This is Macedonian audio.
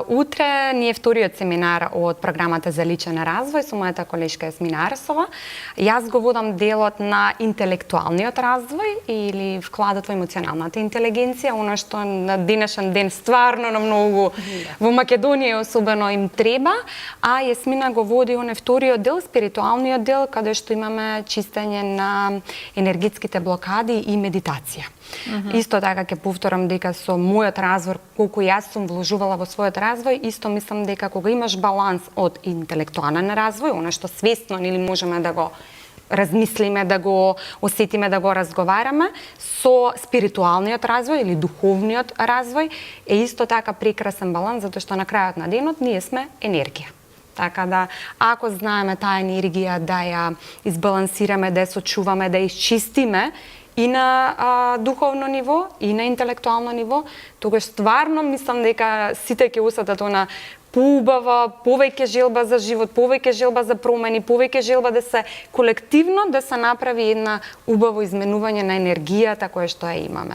Утре ни е вториот семинар од програмата за личен развој со мојата колешка Јасмина Арсова. Јас го водам делот на интелектуалниот развој или вкладот во емоционалната интелигенција, она што на денешен ден стварно на многу во Македонија особено им треба, а Јасмина го води оне вториот дел, спиритуалниот дел, каде што имаме чистење на енергетските блокади и медитација. Исто така ќе повторам дека со мојот развој, колку јас сум вложувала во својот развој, исто мислам дека кога имаш баланс од интелектуален развој, она што свесно или можеме да го размислиме, да го осетиме, да го разговараме, со спиритуалниот развој или духовниот развој, е исто така прекрасен баланс, затоа што на крајот на денот ние сме енергија. Така да, ако знаеме таа енергија да ја избалансираме, да ја сочуваме, да ја изчистиме, и на духовно ниво, и на интелектуално ниво, тогаш стварно мислам дека сите ќе усетат она поубава, повеќе желба за живот, повеќе желба за промени, повеќе желба да се колективно да се направи една убаво изменување на енергијата која што ја имаме.